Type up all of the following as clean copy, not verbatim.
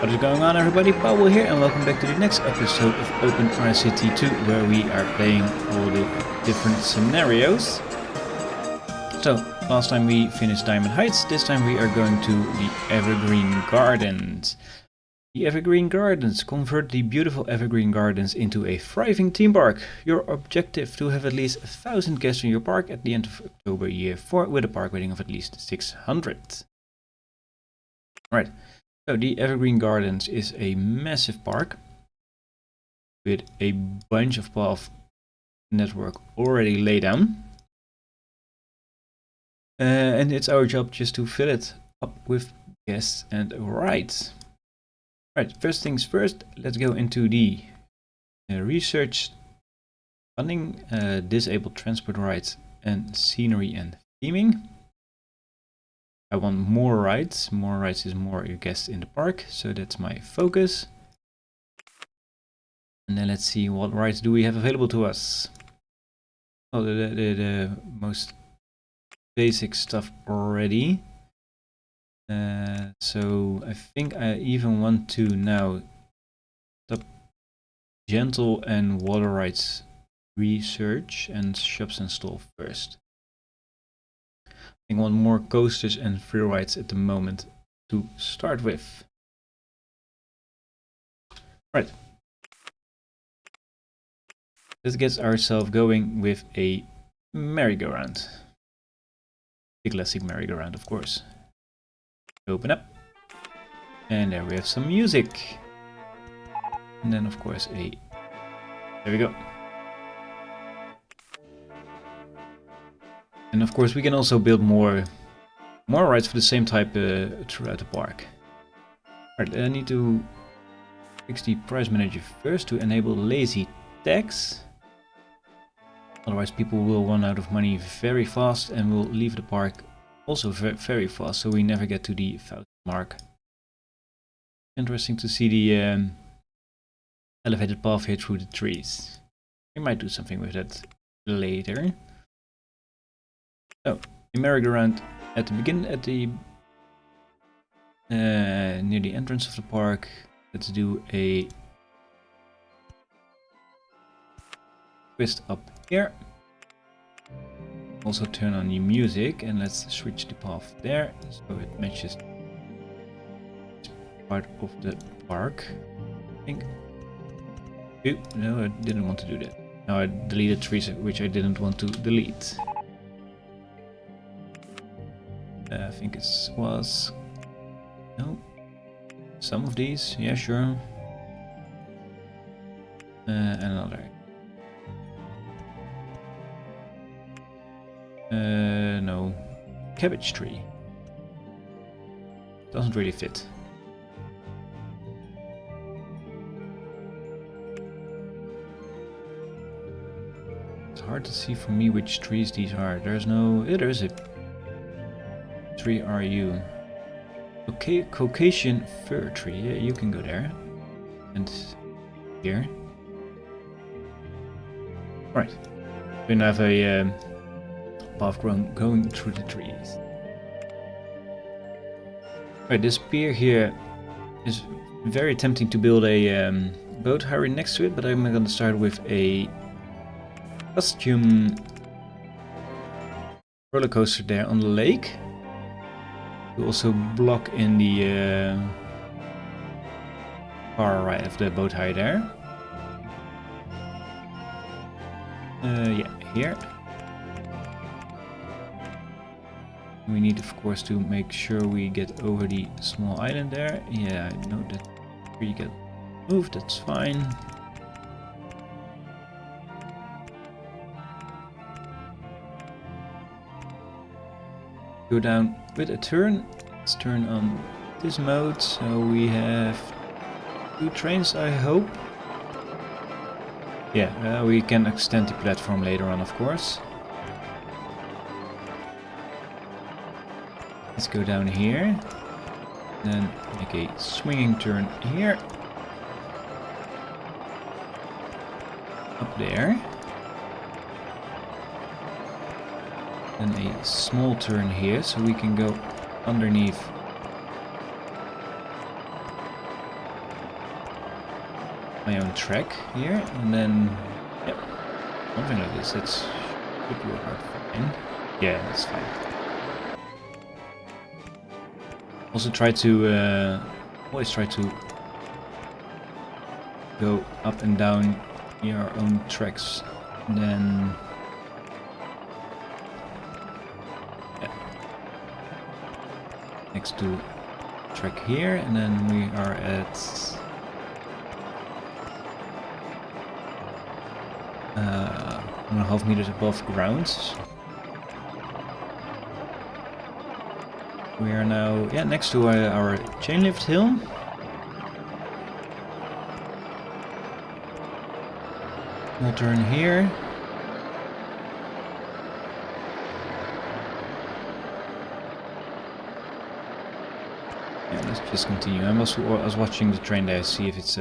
What is going on, everybody? Powell here, and welcome back to the next episode of OpenRCT2, where we are playing all the different scenarios. So, last time we finished Diamond Heights, this time we are going to the Evergreen Gardens. The Evergreen Gardens. Convert the beautiful Evergreen Gardens into a thriving theme park. Your objective to have at least 1,000 guests in your park at the end of October year 4 with a park rating of at least 600. Right. So the Evergreen Gardens is a massive park with a bunch of path network already laid down. And it's our job just to fill it up with guests and rides. Right, first things first, let's go into the research funding, disabled transport rides and scenery and theming. I want more rides. More rides is more guests in the park, so that's my focus. And then let's see, what rides do we have available to us? Oh, the most basic stuff already. So I think I even want to now stop gentle and water rides research and shops install first. I want more coasters and free rides at the moment to start with. Right. Let's get ourselves going with a merry-go-round. The classic merry-go-round, of course. Open up. And there we have some music. And then, of course, there we go. And of course we can also build more rides for the same type throughout the park. Alright, I need to fix the price manager first to enable lazy tax. Otherwise people will run out of money very fast and will leave the park also very fast, so we never get to the 1,000 mark. Interesting to see the elevated path here through the trees. We might do something with that later. So, the merry-go-round at the beginning, near the entrance of the park. Let's do a twist up here. Also turn on the music and let's switch the path there so it matches part of the park. I think. Ooh, no, I didn't want to do that. Now I deleted trees which I didn't want to delete. I think it was... no. Some of these, yeah, sure. Another. No. Cabbage tree. Doesn't really fit. It's hard to see for me which trees these are. There's no... yeah, there is a... tree are you? Okay, Caucasian fir tree. Yeah, you can go there. And here. Right. We now have a path going through the trees. Right, this pier here is very tempting to build a boat highway next to it, but I'm going to start with a custom roller coaster there on the lake. We'll also block in the far right of the boat high there. Yeah, here. We need, of course, to make sure we get over the small island there. Yeah, I know that tree get moved, that's fine. Go down with a turn. Let's turn on this mode, so we have 2 trains, I hope. Yeah, we can extend the platform later on, of course. Let's go down here. Then make a swinging turn here. Up there. Then a small turn here, so we can go underneath my own track here, and then yep, something like this. That's should work out fine. Yeah, that's fine. Also try to always try to go up and down your own tracks, and then yeah, next to track here, and then we are at 1.5 meters above ground. We are now next to our chain lift hill. We'll turn here. Yeah, let's just continue. I was watching the train there, see if it's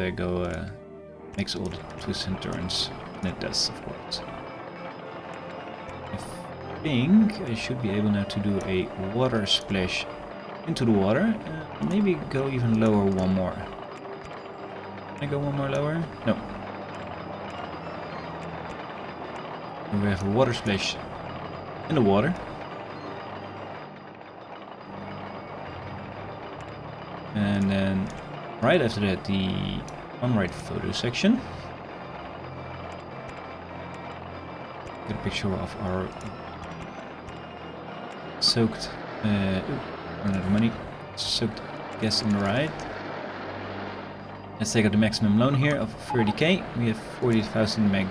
makes all the twists and turns, and it does, of course. I think I should be able now to do a water splash into the water. Maybe go even lower one more. Can I go one more lower? No. We have a water splash in the water. And then right after that, the on-ride photo section. Get a picture of our soaked, another money, soaked guest on the ride. Let's take out the maximum loan here of 30k. We have 40,000 meg.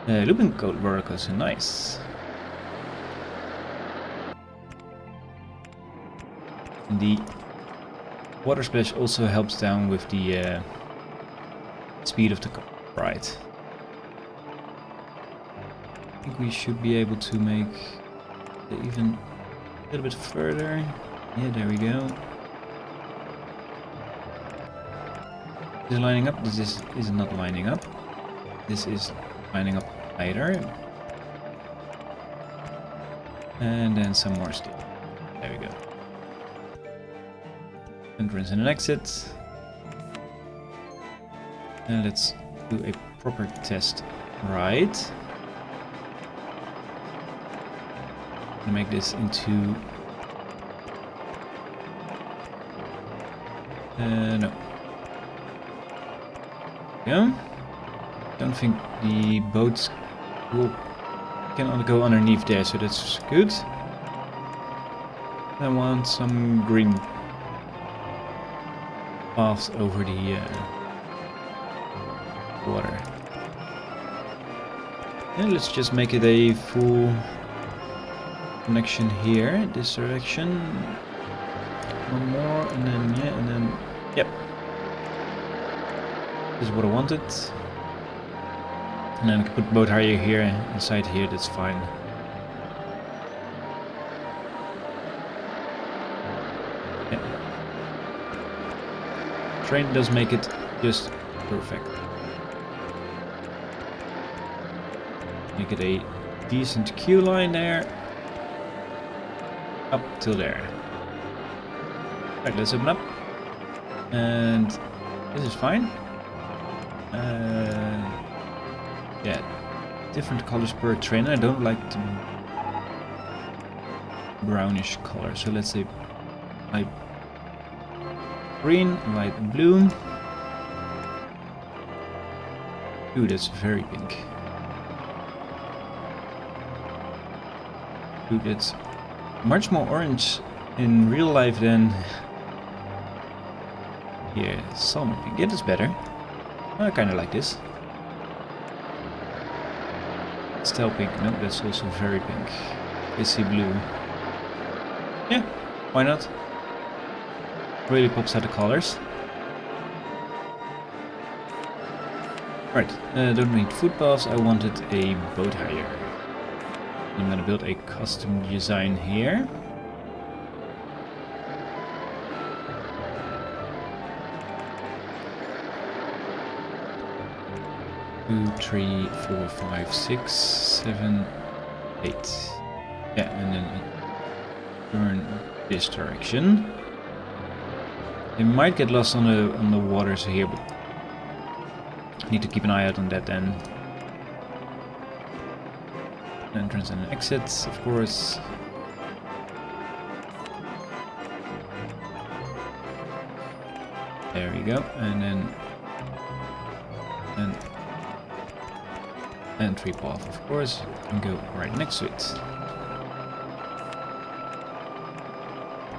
Looping code rollercoaster, nice. The water splash also helps down with the speed of the ride. I think we should be able to make it even a little bit further. Yeah, there we go. This is lining up. This is not lining up. This is lining up either. And then some more still. There we go. Entrance and an exit. And let's do a proper test ride. And make this into no. Yeah. Don't think the boats can go underneath there, so that's good. I want some green paths over the water. And let's just make it a full connection here, this direction. One more, and then and then yep. This is what I wanted. And then we can put boat hire here inside here, that's fine. Yeah. Train does make it just perfect. Make it a decent queue line there. Up till there. Right, let's open up. And this is fine. Yeah, different colors per train. I don't like the brownish color, so let's say light green, light blue. Ooh, that's very pink. Ooh, that's much more orange in real life than here. Salmon pink. Yeah, that's better. I kind of like this. Steel pink, no, that's also very pink. Icy blue. Yeah, why not? Really pops out the colors. Right, don't need footpaths, I wanted a boat hire. I'm gonna build a custom design here. 2, 3, 4, 5, 6, 7, 8. Yeah, and then turn this direction. They might get lost on the waters here, but Need to keep an eye out on that then. Entrance and exits, of course. There we go, and then an entry path, of course, and go right next to it.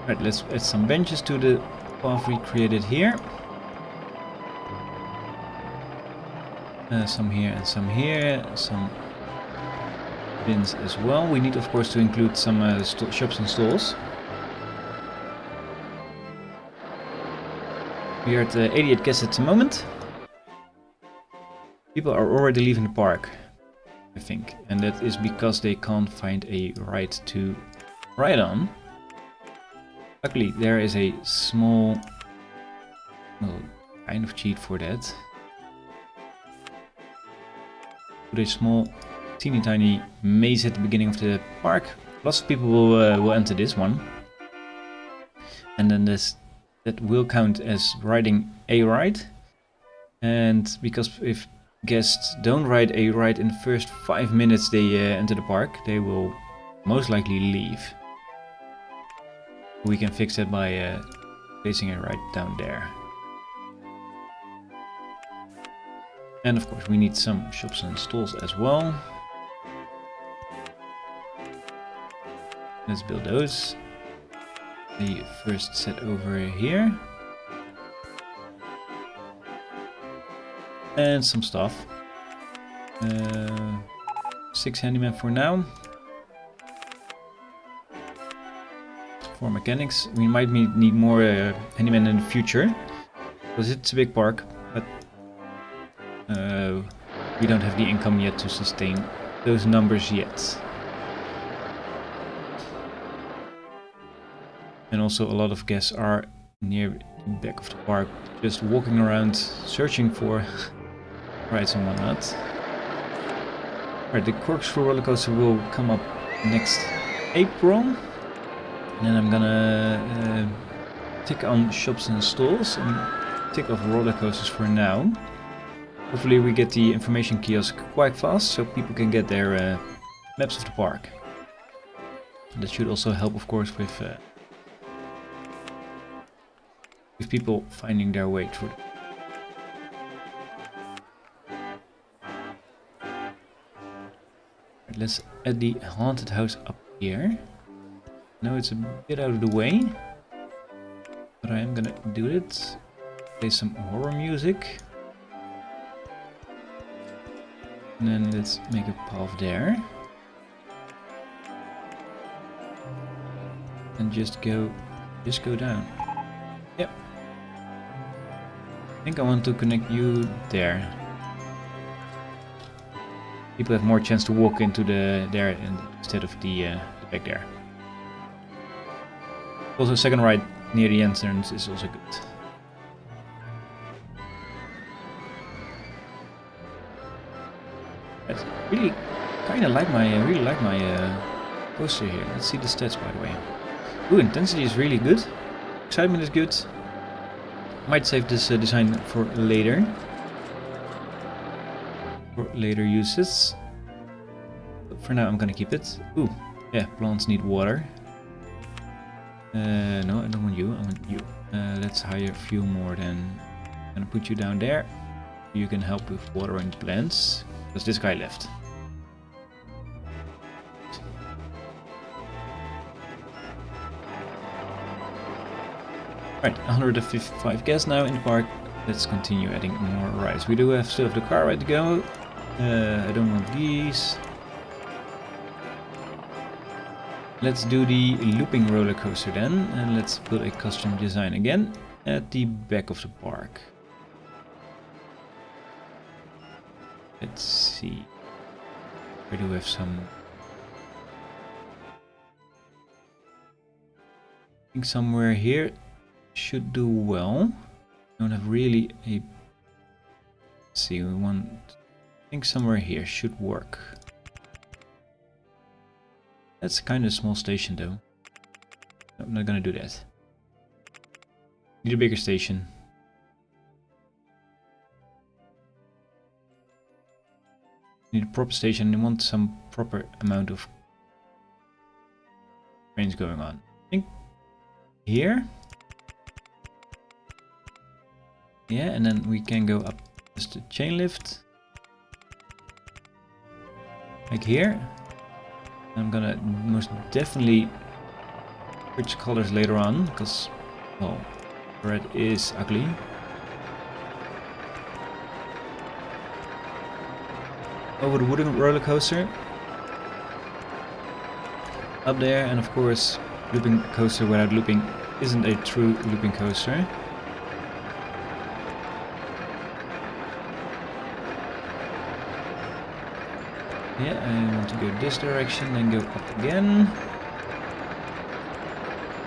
Right, let's add some benches to the path we created here. Some here and some here, some bins as well. We need, of course, to include some shops and stalls. We are at 88 guests at the moment. People are already leaving the park, I think, and that is because they can't find a ride to ride on. Luckily, there is a small, well, kind of cheat for that. Put a small, teeny tiny maze at the beginning of the park. Lots of people will enter this one, and then that will count as riding a ride. And because if guests don't ride a ride in the first 5 minutes they enter the park, they will most likely leave. We can fix that by placing a ride down there. And of course we need some shops and stalls as well. Let's build those. The first set over here. And some stuff. 6 handyman for now. 4 mechanics. We might need more handyman in the future, because it's a big park, but we don't have the income yet to sustain those numbers yet. And also a lot of guests are near the back of the park, just walking around searching for rides and whatnot. Right, the corkscrew roller coaster will come up next April. And then I'm gonna tick on shops and stalls and tick off roller coasters for now. Hopefully we get the information kiosk quite fast so people can get their maps of the park. And that should also help, of course, with people finding their way through. Right, let's add the haunted house up here. Now it's a bit out of the way, but I am gonna do it. Play some horror music. And then let's make a path there. And just go down. Yep. I think I want to connect you there. People have more chance to walk into there instead of the back there. Also, second ride near the entrance is also good. I really kind of like my coaster here. Let's see the stats, by the way. Ooh, intensity is really good. Excitement is good. Might save this design for later. For later uses. But for now, I'm gonna keep it. Ooh, yeah, plants need water. No, I don't want you, I want you. Let's hire a few more then. I'm gonna put you down there. You can help with watering plants, because this guy left. Right, 155 guests now in the park. Let's continue adding more rides. We do still have the car ride to go. I don't want these. Let's do the looping roller coaster then, and let's build a custom design again at the back of the park. Let's see. We do have some. I think somewhere here should do well. Don't have really a. Let's see, we want. I think somewhere here should work. That's kind of a small station though. No, I'm not gonna do that. Need a bigger station. Need a proper station. You want some proper amount of trains going on. I think here. Yeah, and then we can go up just the chain lift. Like here. I'm gonna most definitely switch colors later on, because, well, red is ugly. Over the wooden roller coaster. Up there, and of course, looping coaster without looping isn't a true looping coaster. Yeah, I want to go this direction, then go up again.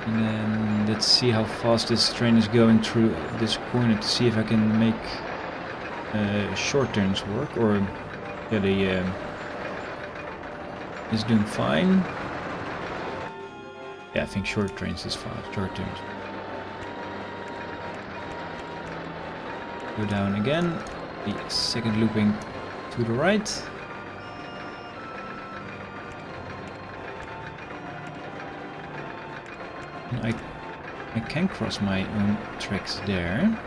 And then let's see how fast this train is going through this corner to see if I can make short turns work, or yeah, the is doing fine. Yeah, I think short trains is fine. Short turns. Go down again. The second looping to the right. And I can cross my own tracks there.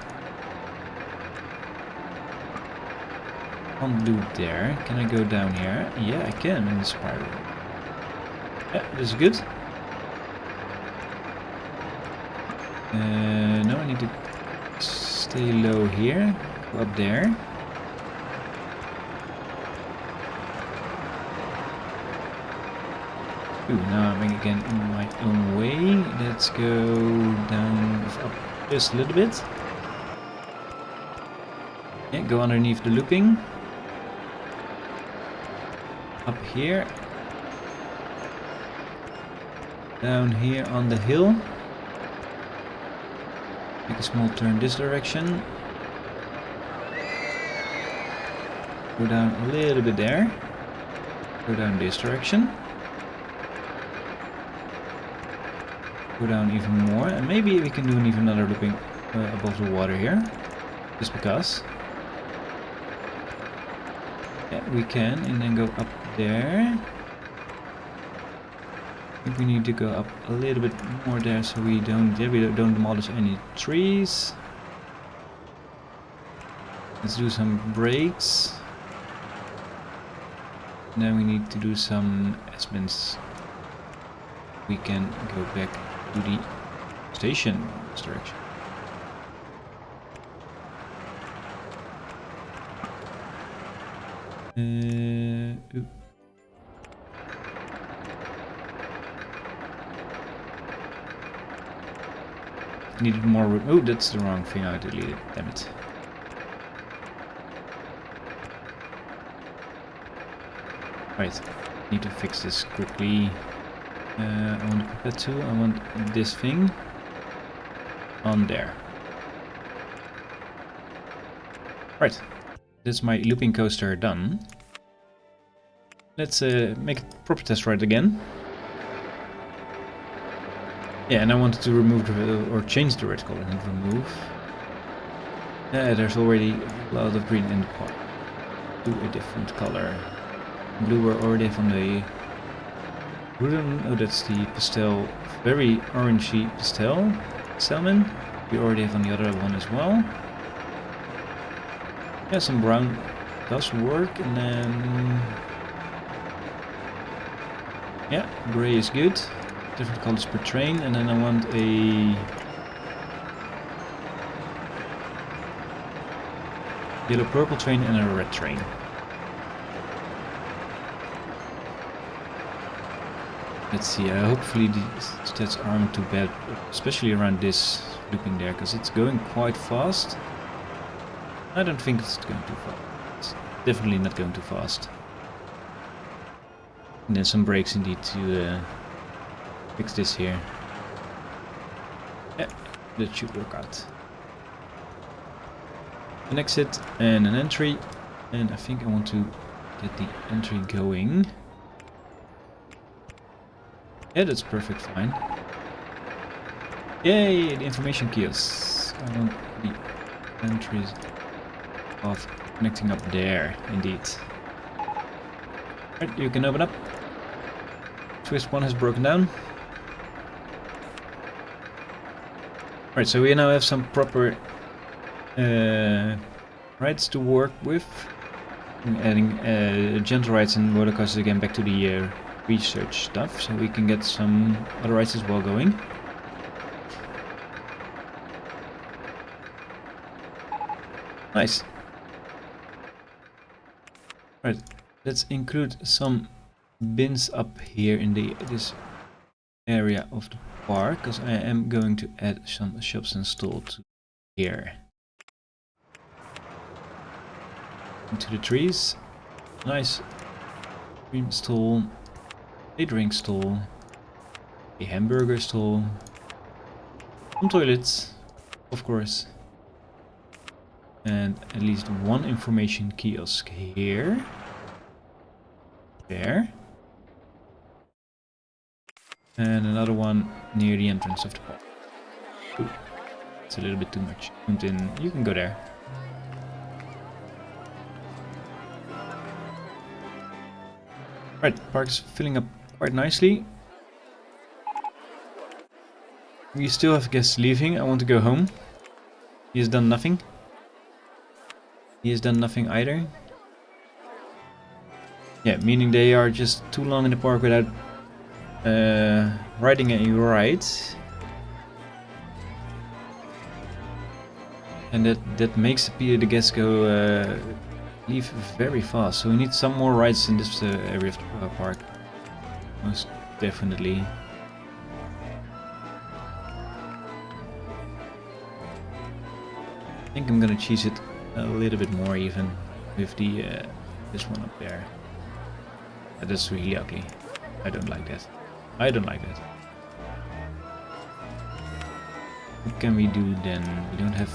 Can't do it there. Can I go down here? Yeah, I can in the spiral. Yeah, this is good. No, I need to stay low here. Go up there. Ooh, now I'm again in my own way. Let's go down up just a little bit. Yeah, go underneath the looping. Up here. Down here on the hill. Make a small turn this direction. Go down a little bit there. Go down this direction. Go down even more, and maybe we can do even another looping above the water here, just because. Yeah, we can, and then go up there. I think we need to go up a little bit more there, so we don't demolish any trees. Let's do some brakes. And then we need to do some S-bends. We can go back to the station this direction. Needed more room. Oh, that's the wrong thing I deleted. Damn it. Right, need to fix this quickly. I want to put that too. I want this thing on there. Right, that's my looping coaster done. Let's make a proper test ride again. Yeah, and I wanted to remove or change the red color, not remove. Yeah, there's already a lot of green in the park. Do a different color. Blue we're already from the wooden. Oh, that's the pastel, very orangey pastel salmon. We already have on the other one as well. Yeah, some brown does work, and then yeah, gray is good. Different colors per train, and then I want a yellow-purple train and a red train. Let's see, hopefully the stats aren't too bad, especially around this looping there, because it's going quite fast. I don't think it's going too fast. It's definitely not going too fast. And then some brakes indeed to fix this here. Yeah, that should work out. An exit and an entry, and I think I want to get the entry going. Yeah, that's perfect, fine. Yay, the information kiosk. I want the entries of connecting up there, indeed. Right, you can open up. Twist 1 has broken down. Right, so we now have some proper rides to work with. I'm adding gentle rides and roller coasters again back to the research stuff, so we can get some other rides as well going. Nice. Right, let's include some bins up here in this area of the park, because I am going to add some shops and stalls to here. Into the trees. Nice cream stall, a drink stall, a hamburger stall, some toilets, of course, and at least one information kiosk here. There. And another one near the entrance of the park. Ooh, it's a little bit too much. You can go there. Right, park's filling up quite nicely. We still have guests leaving. I want to go home. He has done nothing. He has done nothing either. Yeah, meaning they are just too long in the park without riding any rides. And that makes the guests go leave very fast. So we need some more rides in this area of the park. Most definitely. I think I'm gonna cheese it a little bit more even with the this one up there. That's really ugly. I don't like that. I don't like that. What can we do then? We don't have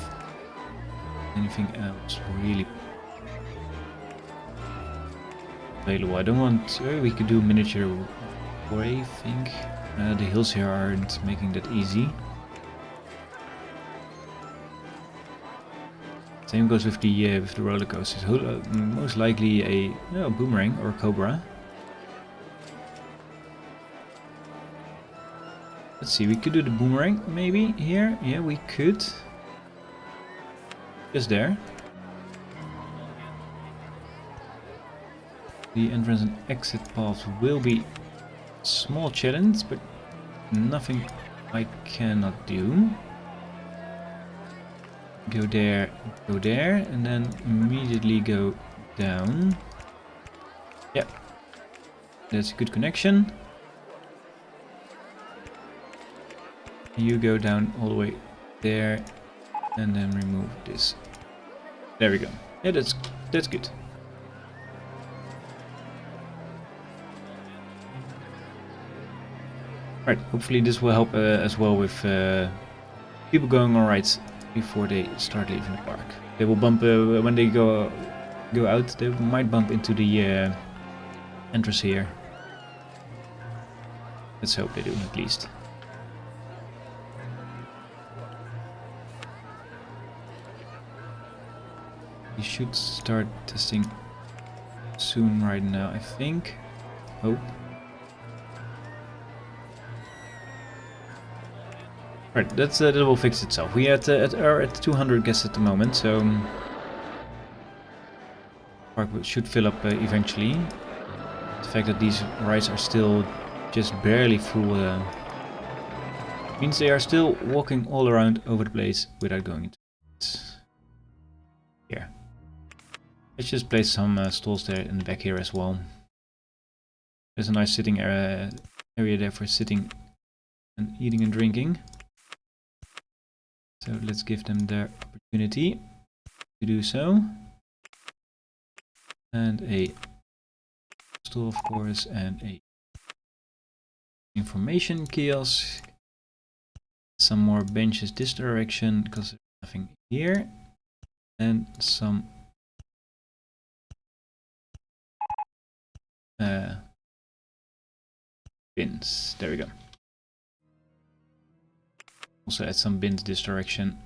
anything else really available. I don't want... we could do miniature way, I think. The hills here aren't making that easy. Same goes with the roller coasters. Most likely a boomerang or cobra. Let's see, we could do the boomerang maybe here. Yeah, we could. Just there. The entrance and exit paths will be a small challenge, but nothing I cannot do. Go there, and then immediately go down. Yeah, that's a good connection. You go down all the way there, and then remove this. There we go. Yeah, that's good. Right, hopefully this will help as well with people going on rides before they start leaving the park. They will bump when they go out. They might bump into the entrance here. Let's hope they do at least. We should start testing soon right now, I think. Hope. Right, that will fix itself. We are at 200 guests at the moment, so park should fill up eventually. The fact that these rides are still just barely full means they are still walking all around over the place without going into it. Here. Let's just place some stalls there in the back here as well. There's a nice sitting area there for sitting and eating and drinking. So let's give them their opportunity to do so. And a stall, of course, and a information kiosk. Some more benches this direction because there's nothing here. And some bins. There we go. Also add some bins this direction.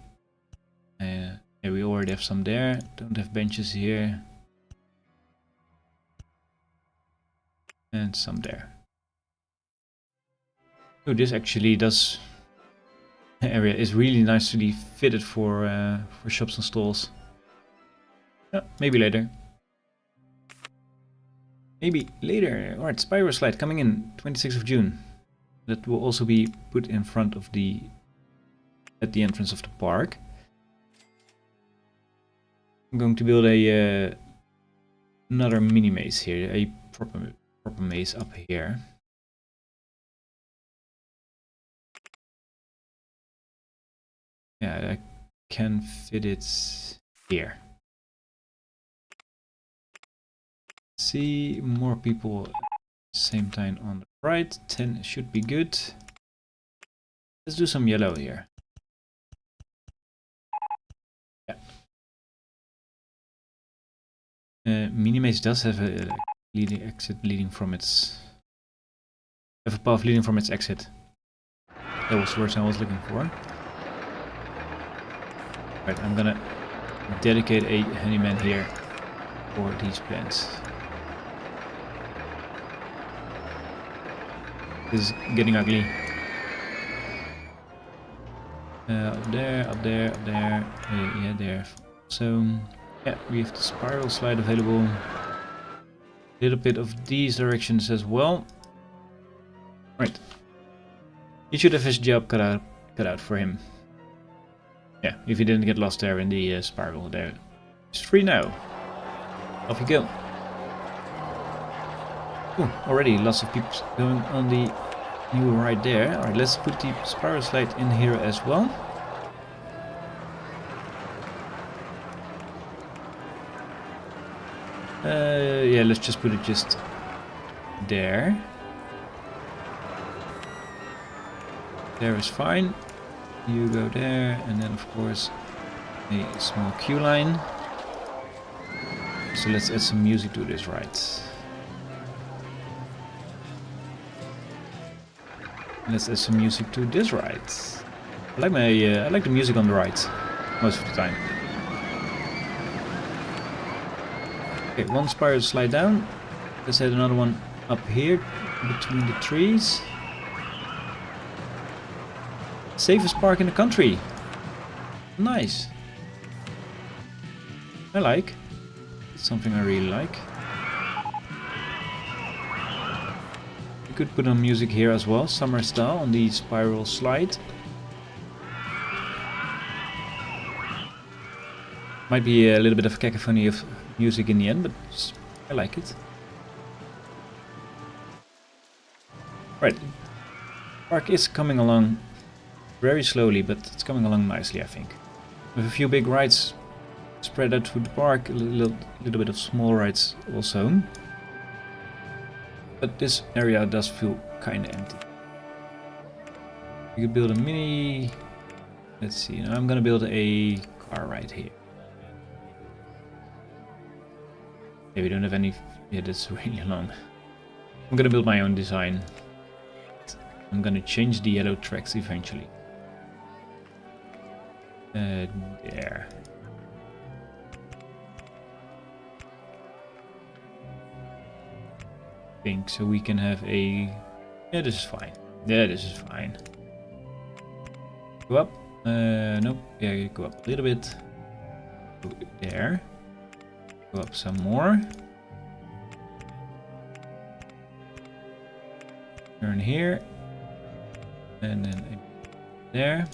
Yeah, we already have some there. Don't have benches here. And some there. So this actually does... area is really nicely fitted for shops and stalls. Maybe later. Maybe later. Alright, Spiral Slide coming in 26th of June. That will also be put in front of at the entrance of the park. I'm going to build a another mini maze here, a proper maze up here. Yeah, I can fit it here. See, more people at the same time on the right. 10 should be good. Let's do some yellow here. Yeah. Mini maze does have a leading from its... have a path leading from its exit. That was the word I was looking for. Right, I'm gonna dedicate a handyman here for these plants. This is getting ugly. Up there, up there, up there. Yeah, there. So, yeah, we have the spiral slide available. A little bit of these directions as well. Right. He should have his job cut out for him. Yeah, if he didn't get lost there in the spiral there. It's free now. Off you go. Ooh, already lots of people going on the new ride there. Alright, let's put the spiral slide in here as well. Yeah, let's just put it just there. There is fine. You go there, and then of course a small queue line. So let's add some music to this ride. Let's add some music to this ride. I like the music on the ride most of the time. Okay, one spiral slide down. Let's add another one up here between the trees. Safest park in the country. Nice. I like. It's something I really like. You could put on music here as well, summer style, on the spiral slide. Might be a little bit of cacophony of music in the end, but I like it. Right. Park is coming along very slowly, but it's coming along nicely, I think. With a few big rides spread out through the park, a little bit of small rides also. But this area does feel kind of empty. You could build a mini... Let's see, now I'm gonna build a car ride here. Yeah, we don't have any... Yeah, that's really long. I'm gonna build my own design. I'm gonna change the yellow tracks eventually. There. Think so we can have a... Yeah, this is fine. Yeah, this is fine. Go up. Nope. Yeah, go up a little bit. Go there. Go up some more. Turn here. And then there.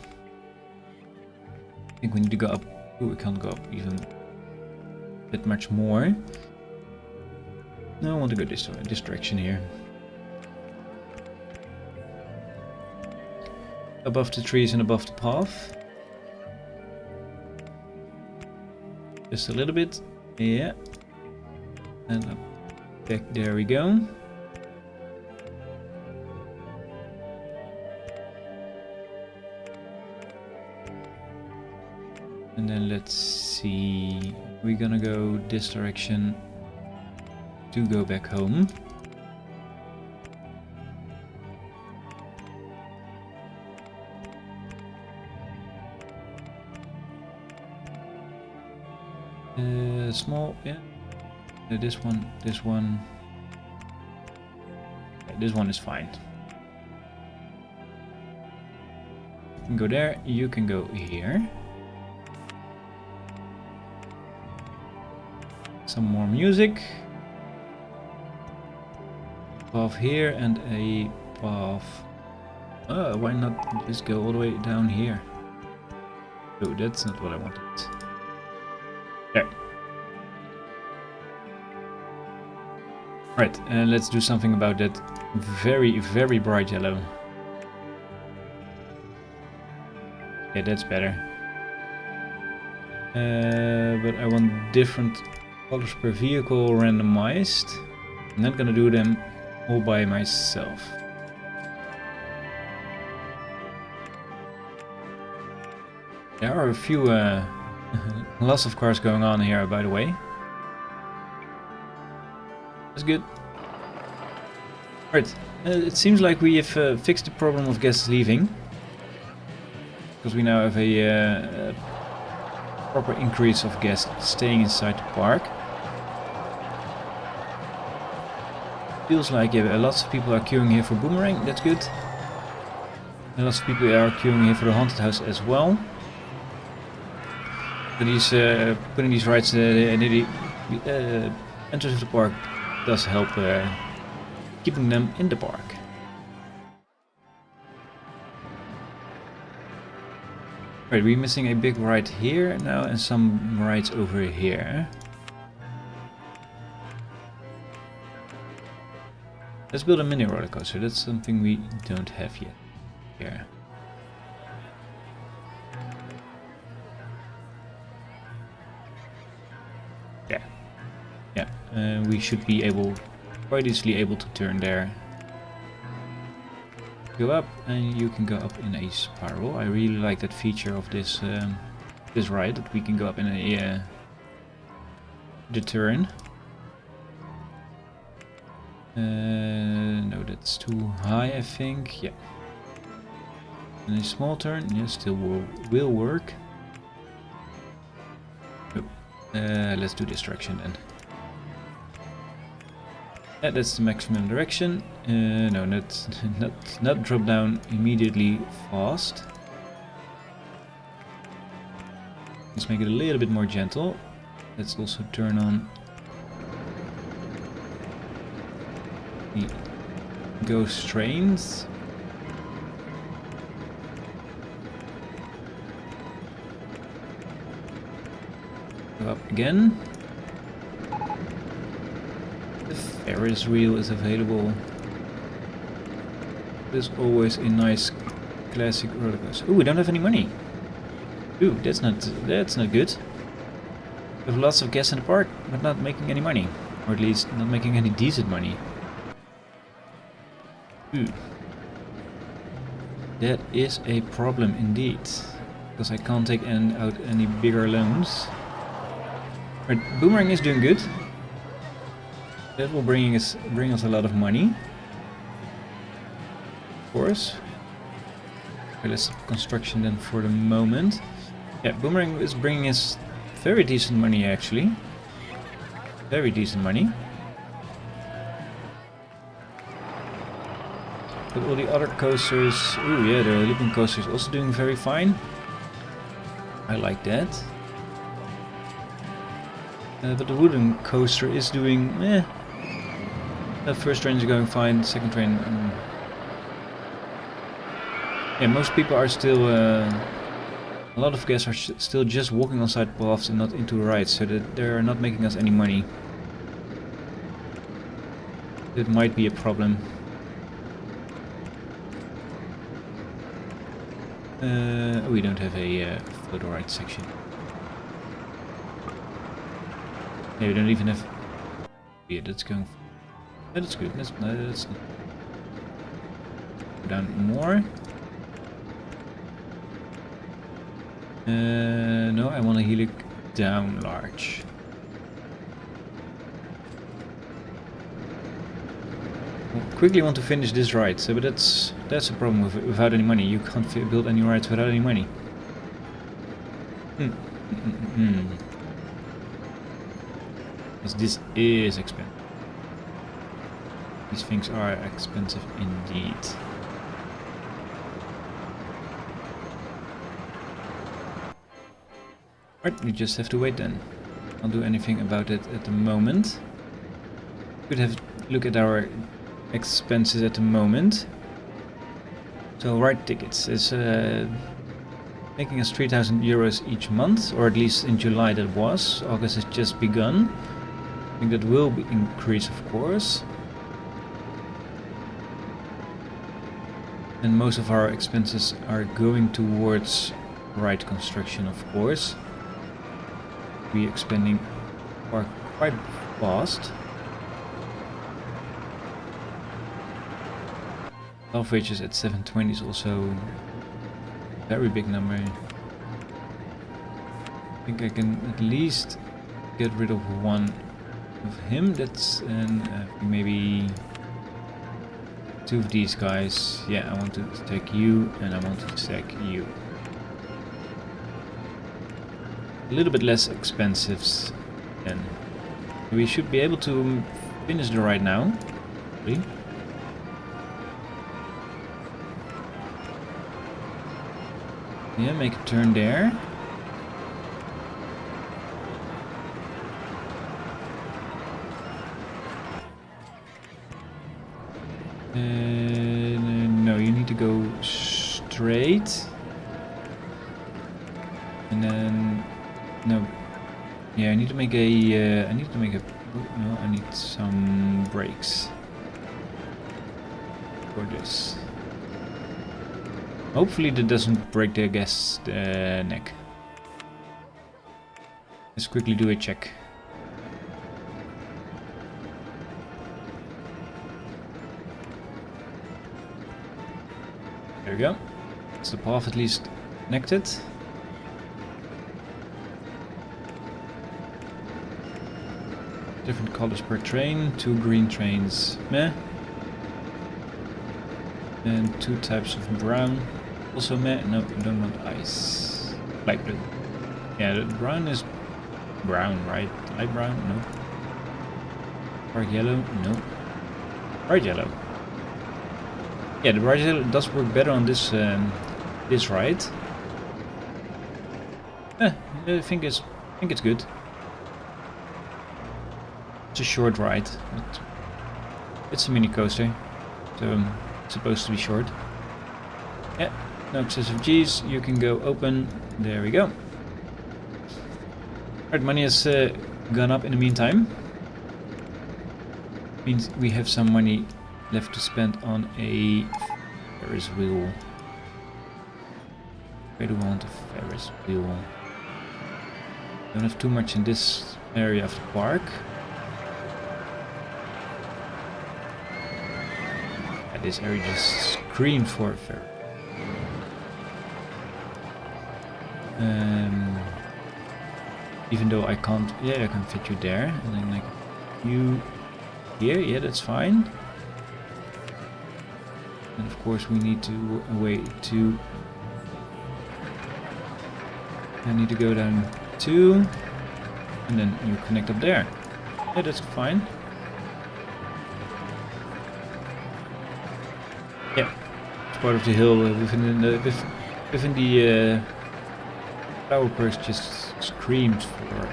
I think we need to go up. Ooh, we can't go up even a bit much more. No, I want to go this direction here. Above the trees and above the path. Just a little bit. Yeah. And up back, there we go. And then let's see, we're gonna go this direction to go back home. Small, yeah. This one. this one is fine. You can go there, you can go here. Some more music. Path here and a path. Why not just go all the way down here? Oh, that's not what I wanted. There. Right, and let's do something about that very, very bright yellow. Yeah, that's better. But I want different colors per vehicle randomized. I'm not gonna do them all by myself. There are a few lots of cars going on here, by the way. That's good. Right, it seems like we have fixed the problem of guests leaving. Because we now have a proper increase of guests staying inside the park. Feels like lots of people are queuing here for Boomerang, that's good. And lots of people are queuing here for the haunted house as well. So these, putting these rides near the entrance of the park does help keeping them in the park. Right, we're missing a big ride here now and some rides over here. Let's build a mini roller coaster. That's something we don't have yet here. Yeah, we should be quite easily able to turn there. Go up, and you can go up in a spiral. I really like that feature of this this ride, that we can go up in a the turn. No, that's too high, I think. Yeah. And a small turn, yeah, still will work. Oh. Let's do this direction then. Yeah, that's the maximum direction. No, not drop down immediately fast. Let's make it a little bit more gentle. Let's also turn on the ghost trains. Go up again. The Ferris wheel is available. There's always a nice classic roller coaster. Ooh, we don't have any money. Ooh, that's not good. We have lots of guests in the park, but not making any money, or at least not making any decent money. Ooh. That is a problem indeed, because I can't take out any bigger loans. Right, Boomerang is doing good. That will bring us a lot of money. Of course. Okay, let's stop construction then for the moment. Yeah, Boomerang is bringing us very decent money actually. Very decent money. But all the other coasters, ooh yeah, the looping coaster is also doing very fine. I like that. But the wooden coaster is doing eh. The first train is going fine, second train... yeah, most people are still... a lot of guests are still just walking on side paths and not into rides, so that they're not making us any money. That might be a problem. We don't have a photo ride section. Yeah, we don't even have... yeah, that's going... yeah, that's good. That's go down more. No, I want to helix down large. I quickly want to finish this ride, so but that's a problem without any money. You can't build any rides without any money. Because this is expensive. These things are expensive indeed. Right, we just have to wait then. Can't do anything about it at the moment. Could have a look at our expenses at the moment. So ride tickets is making us 3,000 euros each month, or at least in July that was. August has just begun. I think that will be increase, of course. And most of our expenses are going towards ride construction, of course. We're expanding quite fast. Staff wages at 720 is also a very big number. I think I can at least get rid of one of him. That's maybe two of these guys. Yeah, I want to stack you and I want to stack you. A little bit less expensive then. We should be able to finish the ride now. Really? Yeah, make a turn there. No, you need to go straight. And then no. Yeah, I need to make a. No, I need some brakes for this. Hopefully that doesn't break the guest's neck. Let's quickly do a check. There we go. Is the path at least connected? Different colors per train. 2 green trains. Meh. And 2 types of brown. Also meh. No, I don't want ice. Light blue. Yeah, the brown is brown, right? Light brown? No. Dark yellow? No. Bright yellow. Yeah, the bright yellow does work better on this this ride. I think it's good. It's a short ride. It's a mini coaster, so it's supposed to be short. Yeah, no excessive G's. You can go open. There we go. Alright, money has gone up in the meantime. Means we have some money left to spend on a Ferris wheel. Where do I want a Ferris wheel? Don't have too much in this area of the park. Yeah, this area just screams for a Ferris. Even though I can't, yeah, I can fit you there, and then like you here, yeah, that's fine. And of course we need to I need to go down 2, and then you connect up there. Yeah, that's fine. Yeah, it's part of the hill within the flower purse just screamed for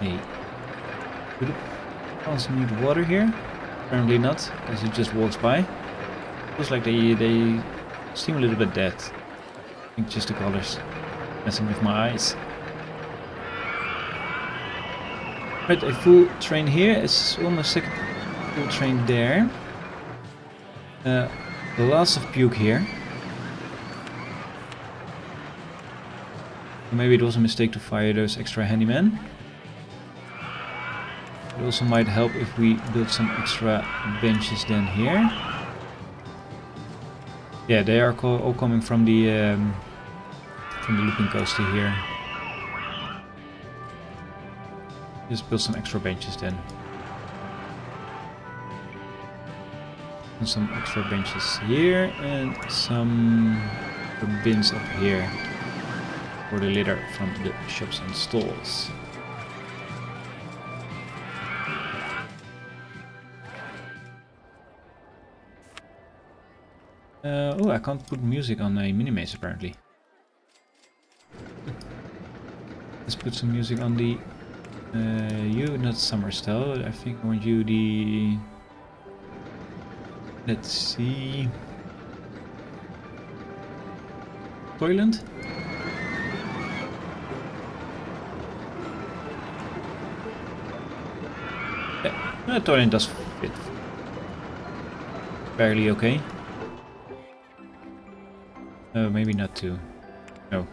a. Do the plants need water here? Apparently not, because it just walks by. Feels like they seem a little bit dead. I think just the colors messing with my eyes. Right, a full train here. It's almost second full train there. Lots of puke here. Maybe it was a mistake to fire those extra handymen. It also might help if we build some extra benches then here. Yeah, they are all coming from the looping coaster here. Just build some extra benches then. And some extra benches here and some bins up here for the litter from the shops and stalls. Oh, I can't put music on a mini-maze apparently. Let's put some music on the... you, not summer style. I think I want you the... Let's see... Toilet? Yeah, Toilet does fit. Fairly okay. Maybe not too. No.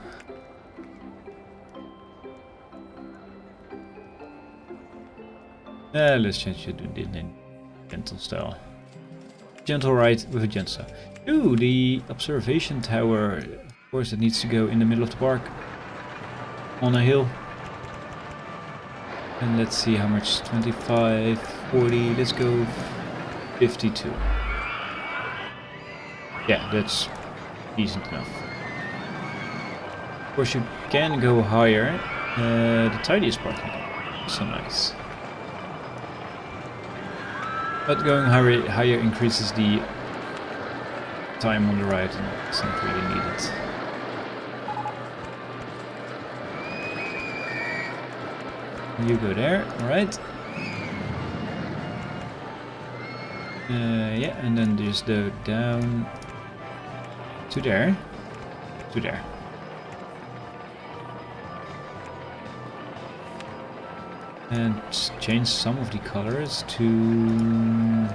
Let's change it to the gentle style. Gentle ride with a gentle style. Ooh, the observation tower. Of course, it needs to go in the middle of the park. On a hill. And let's see how much. 25, 40, let's go 52. Yeah, that's decent enough. Of course, you can go higher. The tidiest part. So nice. But going higher increases the time on the ride, and it's not really needed. You go there, alright. Yeah, and then just go down to there. To there. And change some of the colors to...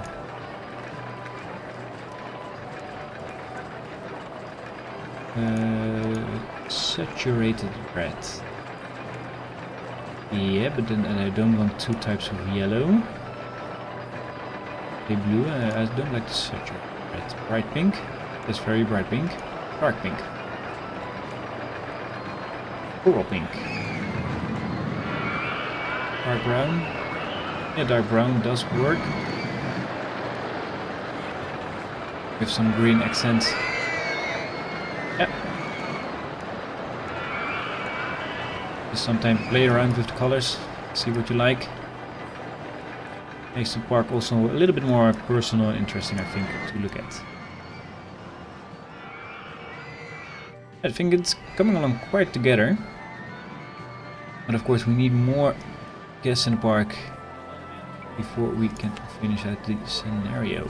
saturated red. Yeah, but then I don't want two types of yellow. Okay, blue, I don't like the saturated red. Bright pink, that's very bright pink. Dark pink. Coral pink. Dark brown. Yeah, dark brown does work. With some green accents. Yeah. Just sometimes play around with the colors, see what you like. Makes the park also a little bit more personal and interesting, I think, to look at. I think it's coming along quite together. But of course we need more guests in the park before we can finish out the scenario.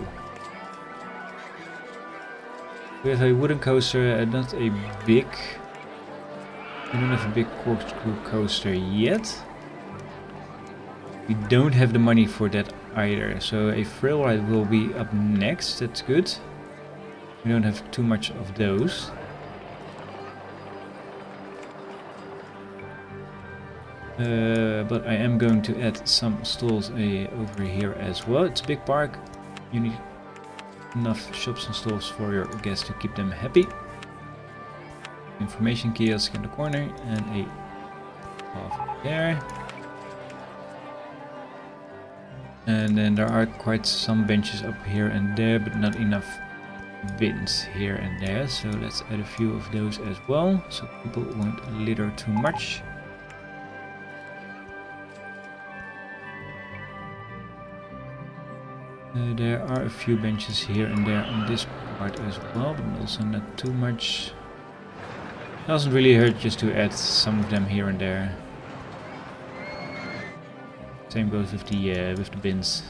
We have a wooden coaster, not a big... We don't have a big corkscrew coaster yet. We don't have the money for that either, so a thrill ride will be up next, that's good. We don't have too much of those. But I am going to add some stalls over here as well. It's a big park. You need enough shops and stalls for your guests to keep them happy. Information kiosk in the corner and a off there. And then there are quite some benches up here and there, but not enough bins here and there. So let's add a few of those as well, so people won't litter too much. There are a few benches here and there on this part as well, but also not too much. Doesn't really hurt just to add some of them here and there. Same goes with the bins.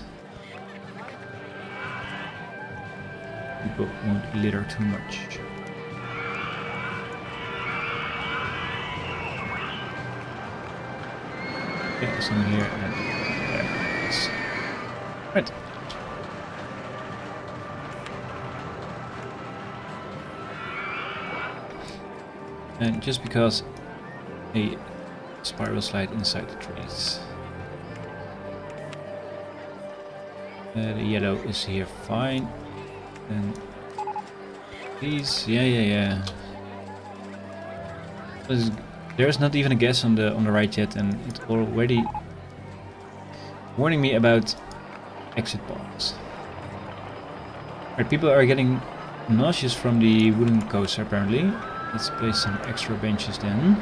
People won't litter too much. Yeah, some here and there. Yes. Right. And just because a spiral slide inside the trees. The yellow is here fine. And these, yeah. There's not even a guess on the right yet, and it's already warning me about exit bombs. Right, people are getting nauseous from the wooden coaster apparently. Let's place some extra benches then,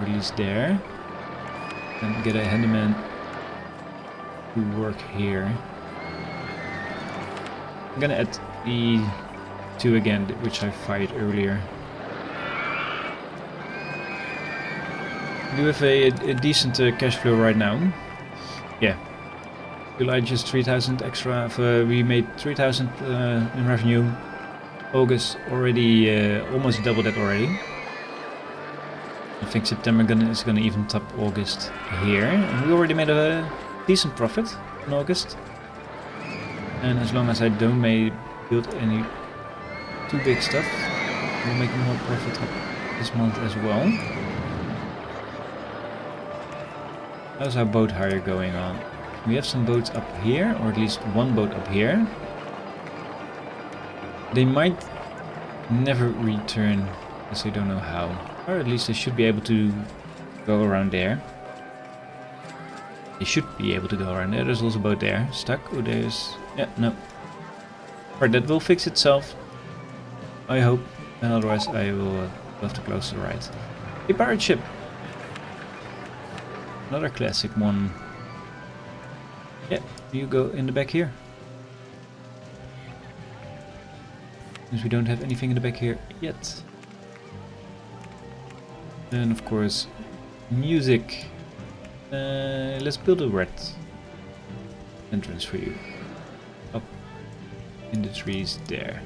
or at least there, and get a handyman to work here. I'm gonna add the RollerCoaster2 again, which I fired earlier. We do have a decent cash flow right now. Yeah. July just 3,000 extra. We made 3,000 in revenue. August already almost double that already. I think September is gonna even top August here. And we already made a decent profit in August. And as long as I don't build any too big stuff, we'll make more profit this month as well. How's our boat hire going on? We have some boats up here, or at least one boat up here. They might never return, because I don't know how. Or at least they should be able to go around there. They should be able to go around there. There's also a boat there. Stuck. Oh, there's... Yeah, no. Alright, that will fix itself. I hope. And otherwise I will have to close to the right. A pirate ship. Another classic one. Yeah, you go in the back here. Since we don't have anything in the back here yet. And of course, music. Let's build a red entrance for you. Up in the trees there.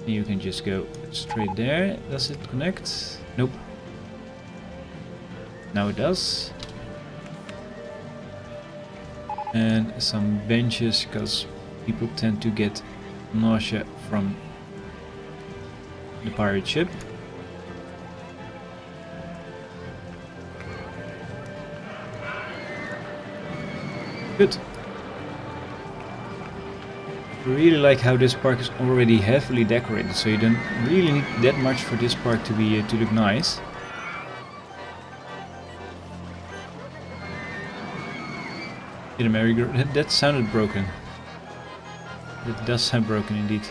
And you can just go straight there. Does it connect? Nope. Now it does. And some benches, because people tend to get nausea from the pirate ship. Good. I really like how this park is already heavily decorated, so you don't really need that much for this park to be to look nice. That sounded broken. It does sound broken indeed.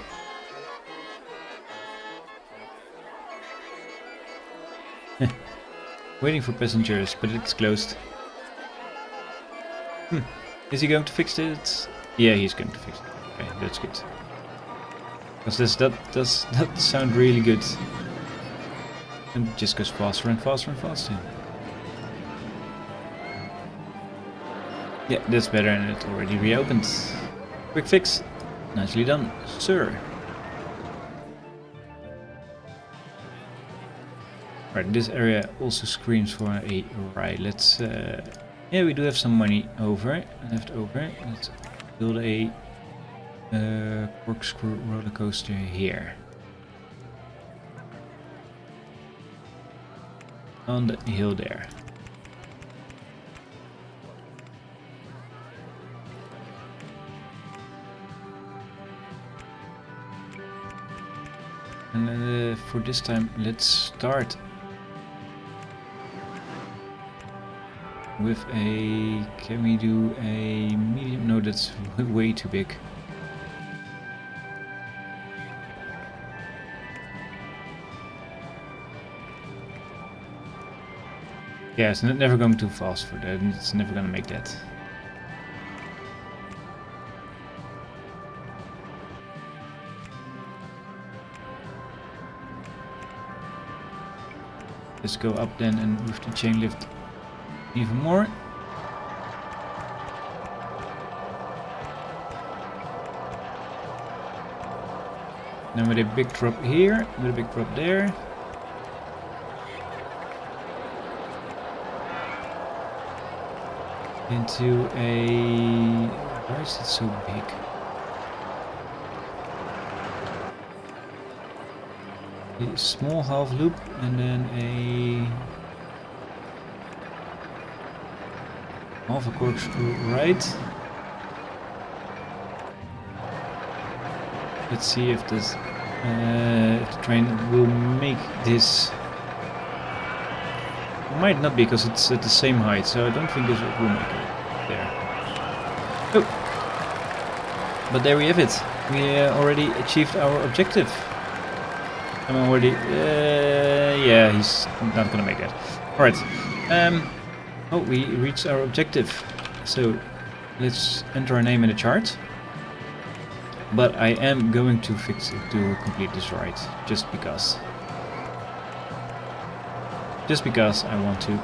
Waiting for passengers, but it's closed. Is he going to fix it? Yeah, he's going to fix it. Okay, that's good. Because that does sound really good. And it just goes faster and faster and faster. Yeah, that's better, and it already reopened. Quick fix. Nicely done, sir. Right, this area also screams for a ride. Let's... yeah, we do have some money left over. Let's build a corkscrew roller coaster here. On the hill there. And for this time, let's start with a... Can we do a medium? No, that's way too big. Yeah, it's never going too fast for that. It's never gonna make that. Let's go up then and move the chain lift even more. Then with a big drop here, with a big drop there. Into a... Why is it so big? A small half loop and then a half a corkscrew right. Let's see if this if the train will make this. It might not, because it's at the same height, so I don't think this will make it there. Oh. But there we have it. We already achieved our objective. I'm already... yeah, he's not gonna make that. Alright. Oh, we reached our objective. So, let's enter our name in the chart. but I am going to fix it to complete this ride, just because. Just because I want to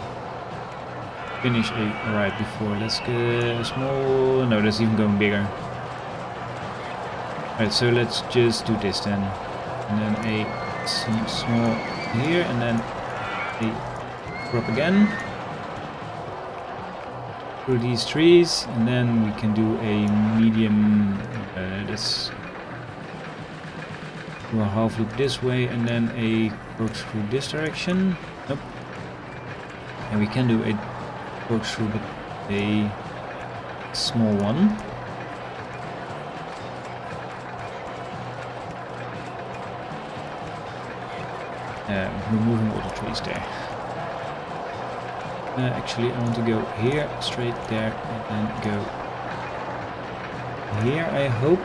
finish a ride before. Let's get a small... No, that's even going bigger. Alright, so let's just do this then. And then a small here, and then a drop again. Through these trees, and then we can do a medium... let's do a half loop this way, and then a approach through this direction. Nope. And we can do a approach through, but a small one. Removing all the trees there. Actually, I want to go here, straight there, and then go here, I hope.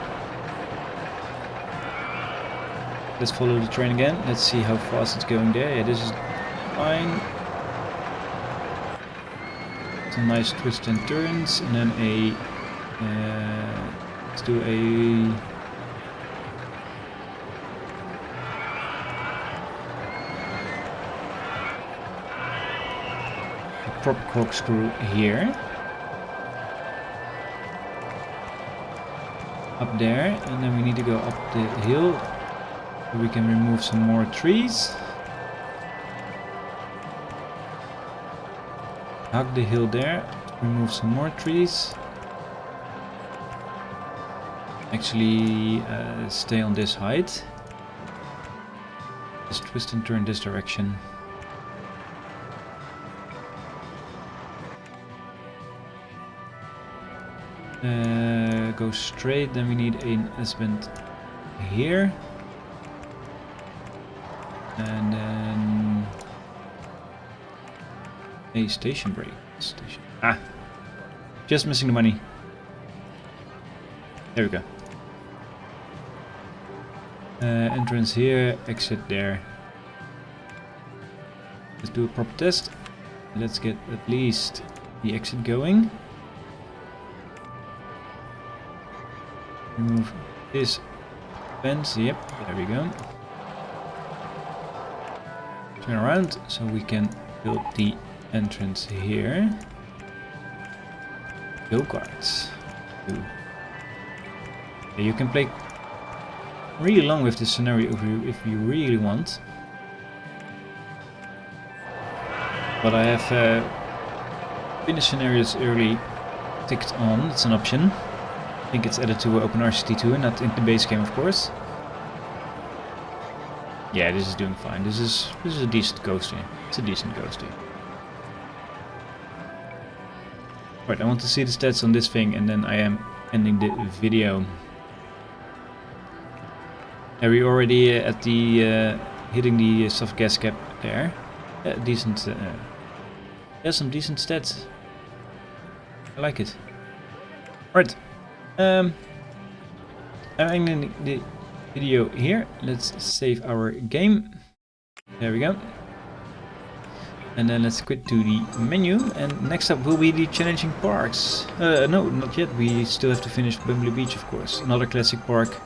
Let's follow the train again. Let's see how fast it's going there. Yeah, this is fine. Some nice twists and turns, and then a... let's do a... prop corkscrew here. Up there, and then we need to go up the hill so we can remove some more trees. Hug the hill there, remove some more trees. Actually, stay on this height. Just twist and turn this direction. Go straight, then we need an S-bend here. And then a station brake. Station. Ah! Just missing the money. There we go. Entrance here, exit there. Let's do a proper test. Let's get at least the exit going. Remove this fence, yep, there we go. Turn around so we can build the entrance here. Go-karts. Yeah, you can play really long with this scenario if you really want. But I have finish scenarios early ticked on, it's an option. I think it's added to OpenRCT2, not in the base game, of course. Yeah, this is doing fine. This is a decent coaster. It's a decent coaster. Right, I want to see the stats on this thing, and then I am ending the video. Are we already at the hitting the soft gas cap there? Decent. Yeah, some decent stats. I like it. Right. I'm ending the video here. Let's save our game. There we go. And then let's quit to the menu. And next up will be the challenging parks. No, not yet. We still have to finish Bumbley Beach, of course. Another classic park.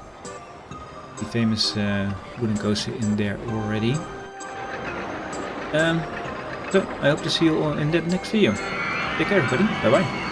The famous wooden coaster in there already. So I hope to see you all in that next video. Take care, everybody. Bye bye.